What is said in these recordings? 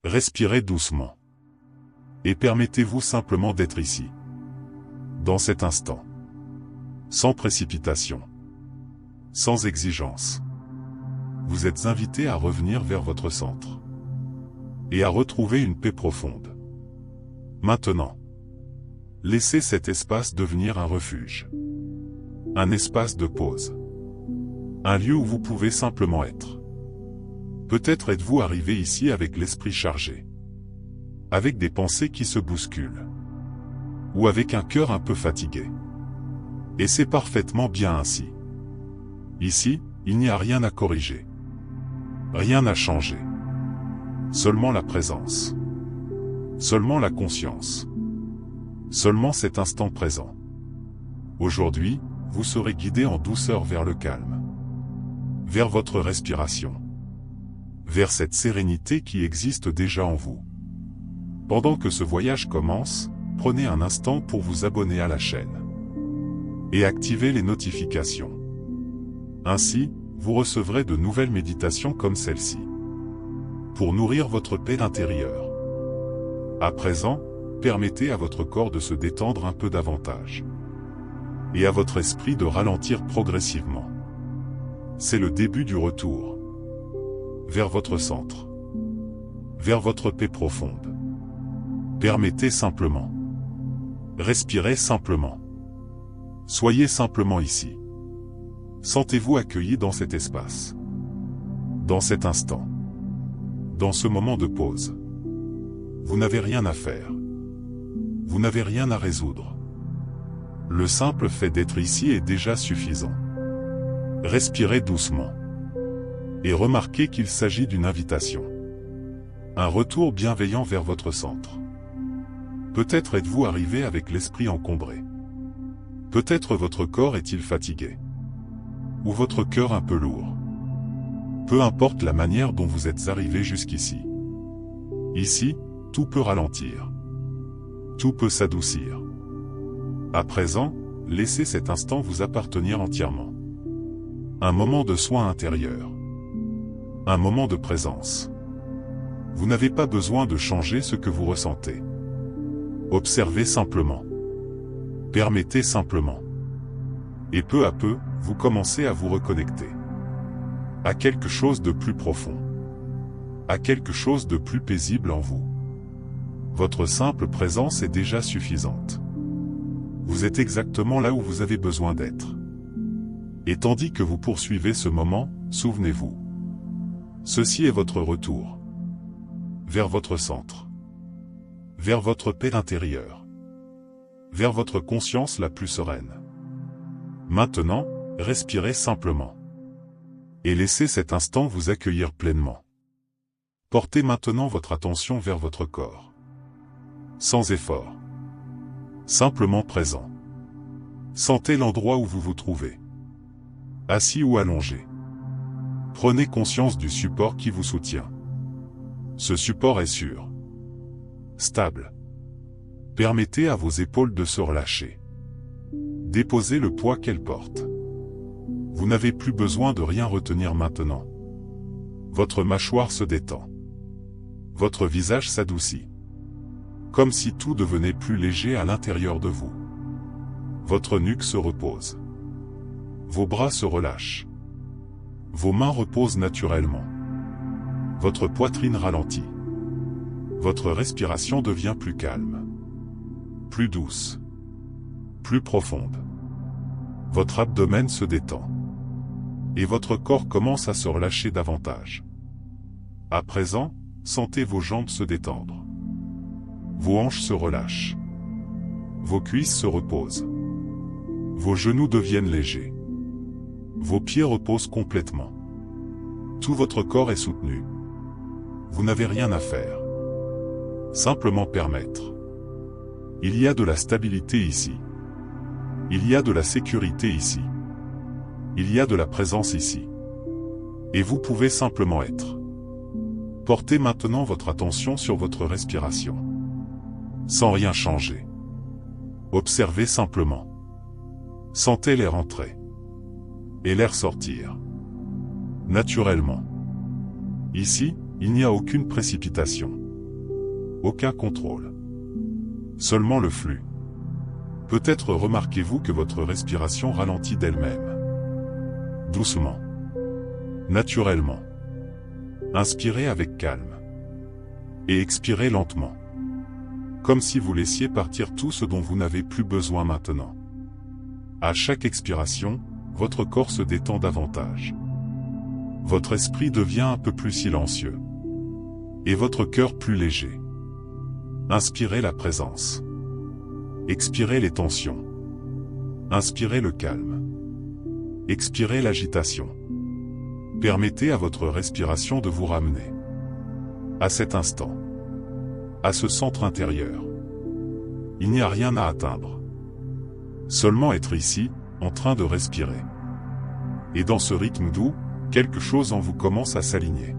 Respirez doucement. Et permettez-vous simplement d'être ici. Dans cet instant. Sans précipitation. Sans exigence. Vous êtes invité à revenir vers votre centre. Et à retrouver une paix profonde. Maintenant. Laissez cet espace devenir un refuge. Un espace de pause. Un lieu où vous pouvez simplement être. Peut-être êtes-vous arrivé ici avec l'esprit chargé. Avec des pensées qui se bousculent. Ou avec un cœur un peu fatigué. Et c'est parfaitement bien ainsi. Ici, il n'y a rien à corriger. Rien à changer. Seulement la présence. Seulement la conscience. Seulement cet instant présent. Aujourd'hui, vous serez guidé en douceur vers le calme. Vers votre respiration. Vers cette sérénité qui existe déjà en vous. Pendant que ce voyage commence, prenez un instant pour vous abonner à la chaîne. Et activez les notifications. Ainsi, vous recevrez de nouvelles méditations comme celle-ci. Pour nourrir votre paix intérieure. À présent, permettez à votre corps de se détendre un peu davantage. Et à votre esprit de ralentir progressivement. C'est le début du retour. Vers votre centre. Vers votre paix profonde. Permettez simplement. Respirez simplement. Soyez simplement ici. Sentez-vous accueilli dans cet espace. Dans cet instant. Dans ce moment de pause. Vous n'avez rien à faire. Vous n'avez rien à résoudre. Le simple fait d'être ici est déjà suffisant. Respirez doucement. Et remarquez qu'il s'agit d'une invitation. Un retour bienveillant vers votre centre. Peut-être êtes-vous arrivé avec l'esprit encombré. Peut-être votre corps est-il fatigué. Ou votre cœur un peu lourd. Peu importe la manière dont vous êtes arrivé jusqu'ici. Ici, tout peut ralentir. Tout peut s'adoucir. À présent, laissez cet instant vous appartenir entièrement. Un moment de soin intérieur. Un moment de présence. Vous n'avez pas besoin de changer ce que vous ressentez. Observez simplement. Permettez simplement. Et peu à peu, vous commencez à vous reconnecter. À quelque chose de plus profond. À quelque chose de plus paisible en vous. Votre simple présence est déjà suffisante. Vous êtes exactement là où vous avez besoin d'être. Et tandis que vous poursuivez ce moment, souvenez-vous. Ceci est votre retour. Vers votre centre. Vers votre paix intérieure. Vers votre conscience la plus sereine. Maintenant, respirez simplement. Et laissez cet instant vous accueillir pleinement. Portez maintenant votre attention vers votre corps. Sans effort. Simplement présent. Sentez l'endroit où vous vous trouvez. Assis ou allongé. Prenez conscience du support qui vous soutient. Ce support est sûr. Stable. Permettez à vos épaules de se relâcher. Déposez le poids qu'elles portent. Vous n'avez plus besoin de rien retenir maintenant. Votre mâchoire se détend. Votre visage s'adoucit. Comme si tout devenait plus léger à l'intérieur de vous. Votre nuque se repose. Vos bras se relâchent. Vos mains reposent naturellement. Votre poitrine ralentit. Votre respiration devient plus calme. Plus douce. Plus profonde. Votre abdomen se détend. Et votre corps commence à se relâcher davantage. À présent, sentez vos jambes se détendre. Vos hanches se relâchent. Vos cuisses se reposent. Vos genoux deviennent légers. Vos pieds reposent complètement. Tout votre corps est soutenu. Vous n'avez rien à faire. Simplement permettre. Il y a de la stabilité ici. Il y a de la sécurité ici. Il y a de la présence ici. Et vous pouvez simplement être. Portez maintenant votre attention sur votre respiration. Sans rien changer. Observez simplement. Sentez l'air entrer. Et l'air sortir. Naturellement. Ici, il n'y a aucune précipitation. Aucun contrôle. Seulement le flux. Peut-être remarquez-vous que votre respiration ralentit d'elle-même. Doucement. Naturellement. Inspirez avec calme. Et expirez lentement. Comme si vous laissiez partir tout ce dont vous n'avez plus besoin maintenant. À chaque expiration, votre corps se détend davantage. Votre esprit devient un peu plus silencieux. Et votre cœur plus léger. Inspirez la présence. Expirez les tensions. Inspirez le calme. Expirez l'agitation. Permettez à votre respiration de vous ramener. À cet instant. À ce centre intérieur. Il n'y a rien à atteindre. Seulement être ici, en train de respirer. Et dans ce rythme doux, quelque chose en vous commence à s'aligner.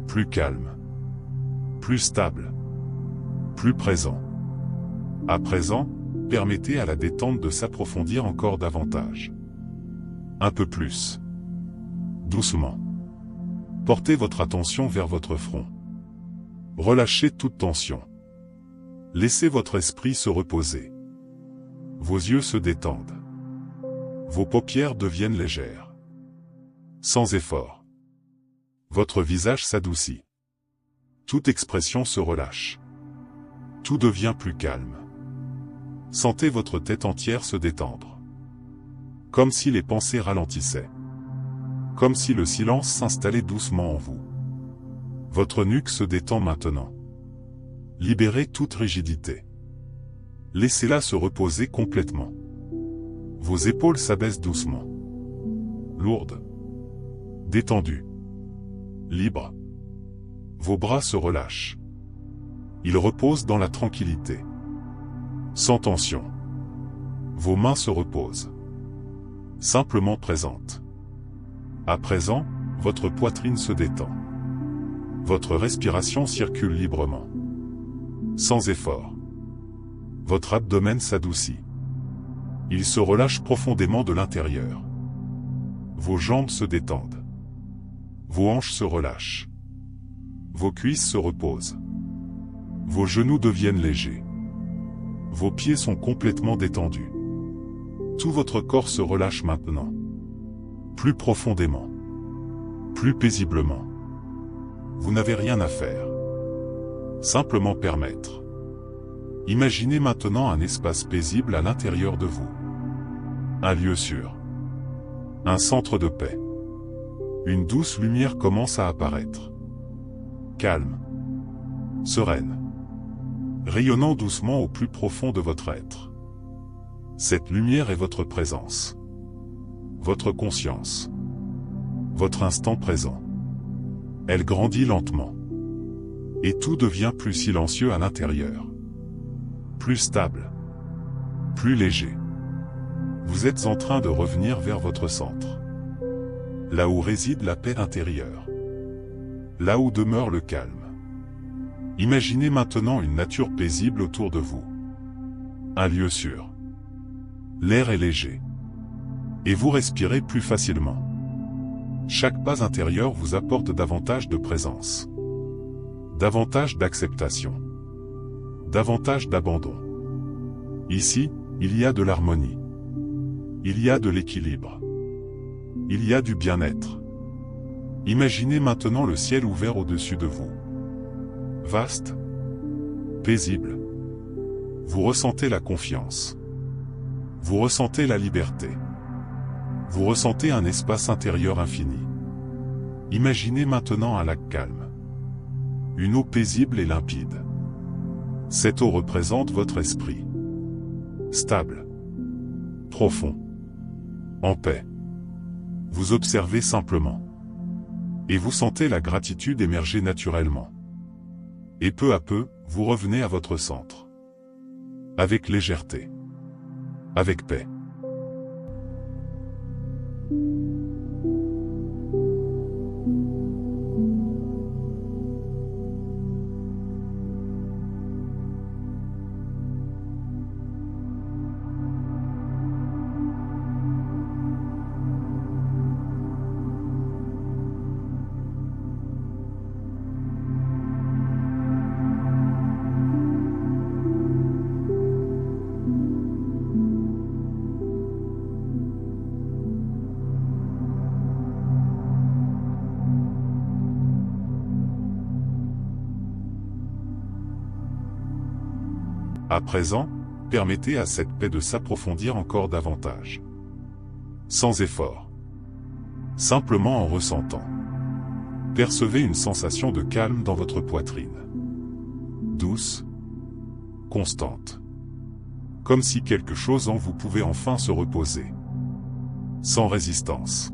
Plus calme. Plus stable. Plus présent. À présent, permettez à la détente de s'approfondir encore davantage. Un peu plus. Doucement. Portez votre attention vers votre front. Relâchez toute tension. Laissez votre esprit se reposer. Vos yeux se détendent. Vos paupières deviennent légères. Sans effort. Votre visage s'adoucit. Toute expression se relâche. Tout devient plus calme. Sentez votre tête entière se détendre. Comme si les pensées ralentissaient. Comme si le silence s'installait doucement en vous. Votre nuque se détend maintenant. Libérez toute rigidité. Laissez-la se reposer complètement. Vos épaules s'abaissent doucement. Lourdes. Détendues. Libres. Vos bras se relâchent. Ils reposent dans la tranquillité. Sans tension. Vos mains se reposent. Simplement présentes. À présent, votre poitrine se détend. Votre respiration circule librement. Sans effort. Votre abdomen s'adoucit. Il se relâche profondément de l'intérieur. Vos jambes se détendent. Vos hanches se relâchent. Vos cuisses se reposent. Vos genoux deviennent légers. Vos pieds sont complètement détendus. Tout votre corps se relâche maintenant. Plus profondément. Plus paisiblement. Vous n'avez rien à faire. Simplement permettre. Imaginez maintenant un espace paisible à l'intérieur de vous. Un lieu sûr. Un centre de paix. Une douce lumière commence à apparaître. Calme. Sereine. Rayonnant doucement au plus profond de votre être. Cette lumière est votre présence. Votre conscience. Votre instant présent. Elle grandit lentement. Et tout devient plus silencieux à l'intérieur. Plus stable. Plus léger. Vous êtes en train de revenir vers votre centre. Là où réside la paix intérieure. Là où demeure le calme. Imaginez maintenant une nature paisible autour de vous. Un lieu sûr. L'air est léger. Et vous respirez plus facilement. Chaque pas intérieur vous apporte davantage de présence. Davantage d'acceptation. Davantage d'abandon. Ici, il y a de l'harmonie. Il y a de l'équilibre. Il y a du bien-être. Imaginez maintenant le ciel ouvert au-dessus de vous. Vaste. Paisible. Vous ressentez la confiance. Vous ressentez la liberté. Vous ressentez un espace intérieur infini. Imaginez maintenant un lac calme. Une eau paisible et limpide. Cette eau représente votre esprit. Stable. Profond. En paix. Vous observez simplement. Et vous sentez la gratitude émerger naturellement. Et peu à peu, vous revenez à votre centre. Avec légèreté. Avec paix. À présent, permettez à cette paix de s'approfondir encore davantage. Sans effort. Simplement en ressentant. Percevez une sensation de calme dans votre poitrine. Douce, constante. Comme si quelque chose en vous pouvait enfin se reposer. Sans résistance.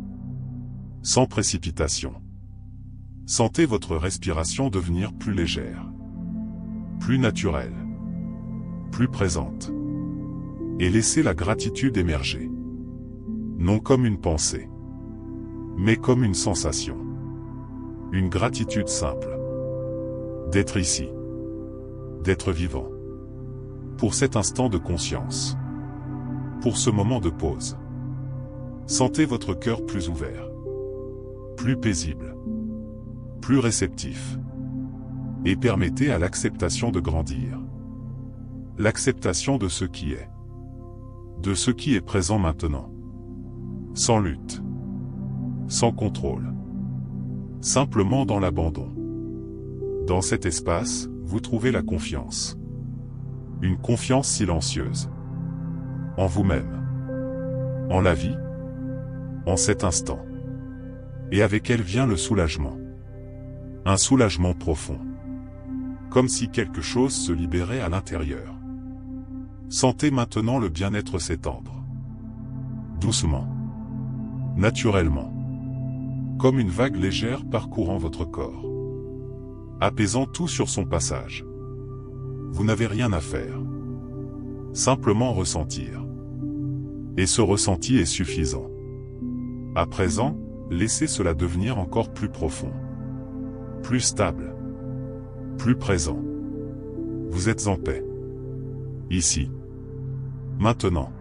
Sans précipitation. Sentez votre respiration devenir plus légère. Plus naturelle. Plus présente. Et laissez la gratitude émerger. Non comme une pensée, mais comme une sensation. Une gratitude simple. D'être ici. D'être vivant. Pour cet instant de conscience. Pour ce moment de pause. Sentez votre cœur plus ouvert. Plus paisible. Plus réceptif. Et permettez à l'acceptation de grandir. L'acceptation de ce qui est. De ce qui est présent maintenant. Sans lutte. Sans contrôle. Simplement dans l'abandon. Dans cet espace, vous trouvez la confiance. Une confiance silencieuse. En vous-même. En la vie. En cet instant. Et avec elle vient le soulagement. Un soulagement profond. Comme si quelque chose se libérait à l'intérieur. Sentez maintenant le bien-être s'étendre. Doucement. Naturellement. Comme une vague légère parcourant votre corps. Apaisant tout sur son passage. Vous n'avez rien à faire. Simplement ressentir. Et ce ressenti est suffisant. À présent, laissez cela devenir encore plus profond. Plus stable. Plus présent. Vous êtes en paix. Ici. Maintenant.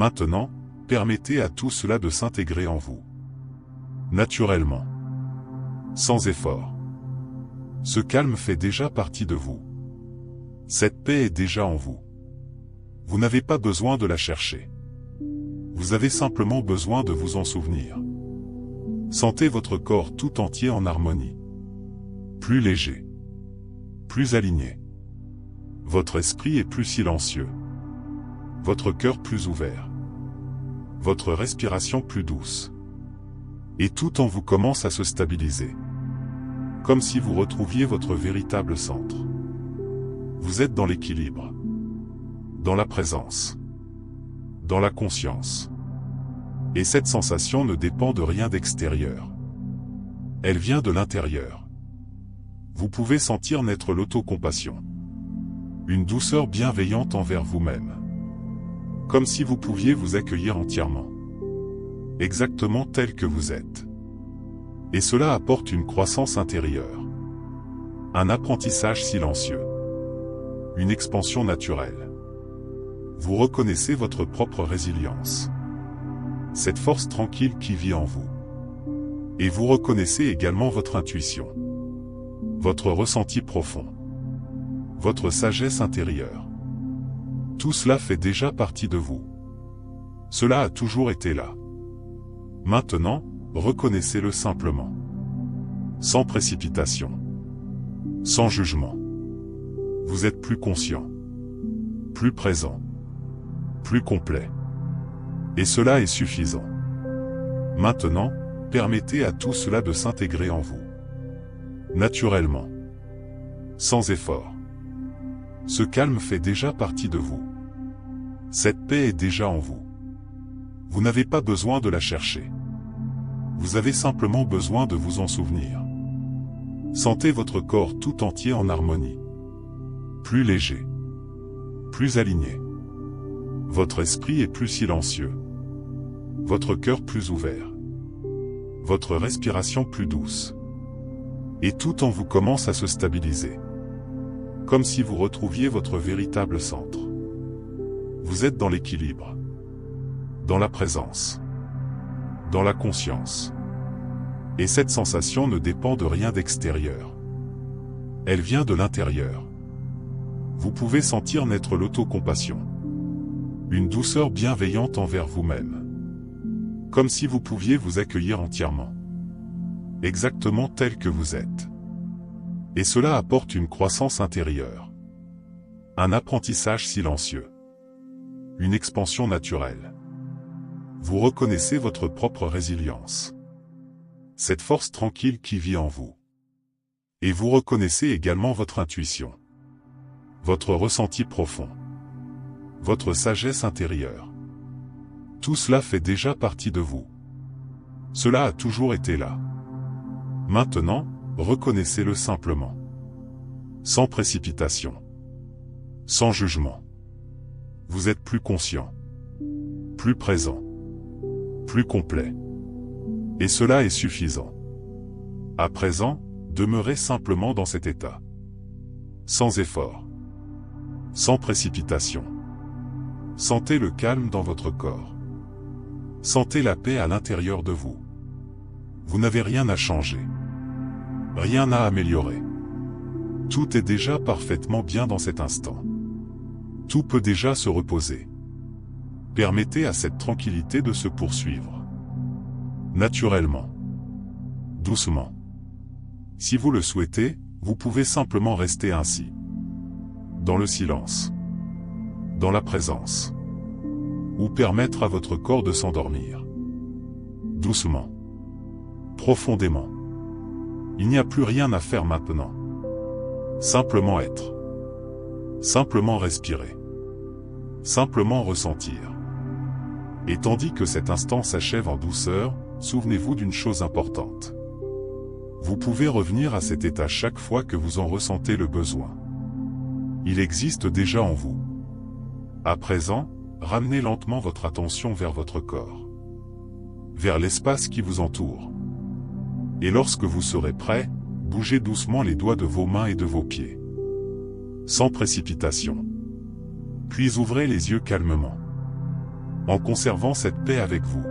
Maintenant, permettez à tout cela de s'intégrer en vous. Naturellement. Sans effort. Ce calme fait déjà partie de vous. Cette paix est déjà en vous. Vous n'avez pas besoin de la chercher. Vous avez simplement besoin de vous en souvenir. Sentez votre corps tout entier en harmonie. Plus léger. Plus aligné. Votre esprit est plus silencieux. Votre cœur plus ouvert. Votre respiration plus douce. Et tout en vous commence à se stabiliser. Comme si vous retrouviez votre véritable centre. Vous êtes dans l'équilibre. Dans la présence. Dans la conscience. Et cette sensation ne dépend de rien d'extérieur. Elle vient de l'intérieur. Vous pouvez sentir naître l'autocompassion. Une douceur bienveillante envers vous-même. Comme si vous pouviez vous accueillir entièrement. Exactement tel que vous êtes. Et cela apporte une croissance intérieure. Un apprentissage silencieux. Une expansion naturelle. Vous reconnaissez votre propre résilience. Cette force tranquille qui vit en vous. Et vous reconnaissez également votre intuition. Votre ressenti profond. Votre sagesse intérieure. Tout cela fait déjà partie de vous. Cela a toujours été là. Maintenant, reconnaissez-le simplement. Sans précipitation. Sans jugement. Vous êtes plus conscient. Plus présent. Plus complet. Et cela est suffisant. Maintenant, permettez à tout cela de s'intégrer en vous. Naturellement. Sans effort. Ce calme fait déjà partie de vous. Cette paix est déjà en vous. Vous n'avez pas besoin de la chercher. Vous avez simplement besoin de vous en souvenir. Sentez votre corps tout entier en harmonie. Plus léger. Plus aligné. Votre esprit est plus silencieux. Votre cœur plus ouvert. Votre respiration plus douce. Et tout en vous commence à se stabiliser. Comme si vous retrouviez votre véritable centre. Vous êtes dans l'équilibre. Dans la présence. Dans la conscience. Et cette sensation ne dépend de rien d'extérieur. Elle vient de l'intérieur. Vous pouvez sentir naître l'autocompassion. Une douceur bienveillante envers vous-même. Comme si vous pouviez vous accueillir entièrement. Exactement tel que vous êtes. Et cela apporte une croissance intérieure. Un apprentissage silencieux. Une expansion naturelle. Vous reconnaissez votre propre résilience. Cette force tranquille qui vit en vous. Et vous reconnaissez également votre intuition. Votre ressenti profond. Votre sagesse intérieure. Tout cela fait déjà partie de vous. Cela a toujours été là. Maintenant, reconnaissez-le simplement. Sans précipitation. Sans jugement. Vous êtes plus conscient. Plus présent. Plus complet. Et cela est suffisant. À présent, demeurez simplement dans cet état. Sans effort. Sans précipitation. Sentez le calme dans votre corps. Sentez la paix à l'intérieur de vous. Vous n'avez rien à changer. Rien à améliorer. Tout est déjà parfaitement bien dans cet instant. Tout peut déjà se reposer. Permettez à cette tranquillité de se poursuivre. Naturellement. Doucement. Si vous le souhaitez, vous pouvez simplement rester ainsi. Dans le silence. Dans la présence. Ou permettre à votre corps de s'endormir. Doucement. Profondément. Il n'y a plus rien à faire maintenant. Simplement être. Simplement respirer. Simplement ressentir. Et tandis que cet instant s'achève en douceur, souvenez-vous d'une chose importante. Vous pouvez revenir à cet état chaque fois que vous en ressentez le besoin. Il existe déjà en vous. À présent, ramenez lentement votre attention vers votre corps. Vers l'espace qui vous entoure. Et lorsque vous serez prêt, bougez doucement les doigts de vos mains et de vos pieds. Sans précipitation. Puis ouvrez les yeux calmement. En conservant cette paix avec vous.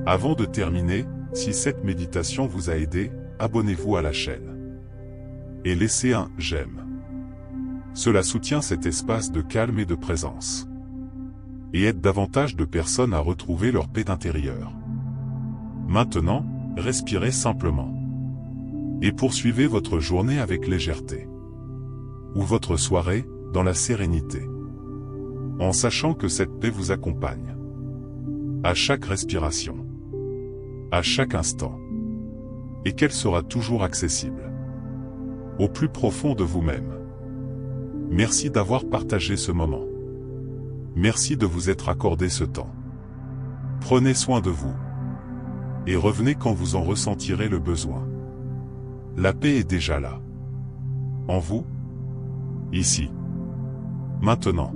Avant de terminer, si cette méditation vous a aidé, abonnez-vous à la chaîne. Et laissez un « j'aime ». Cela soutient cet espace de calme et de présence. Et aide davantage de personnes à retrouver leur paix intérieure. Maintenant, respirez simplement. Et poursuivez votre journée avec légèreté. Ou votre soirée, dans la sérénité. En sachant que cette paix vous accompagne. À chaque respiration. À chaque instant. Et qu'elle sera toujours accessible. Au plus profond de vous-même. Merci d'avoir partagé ce moment. Merci de vous être accordé ce temps. Prenez soin de vous. Et revenez quand vous en ressentirez le besoin. La paix est déjà là. En vous. Ici. Maintenant.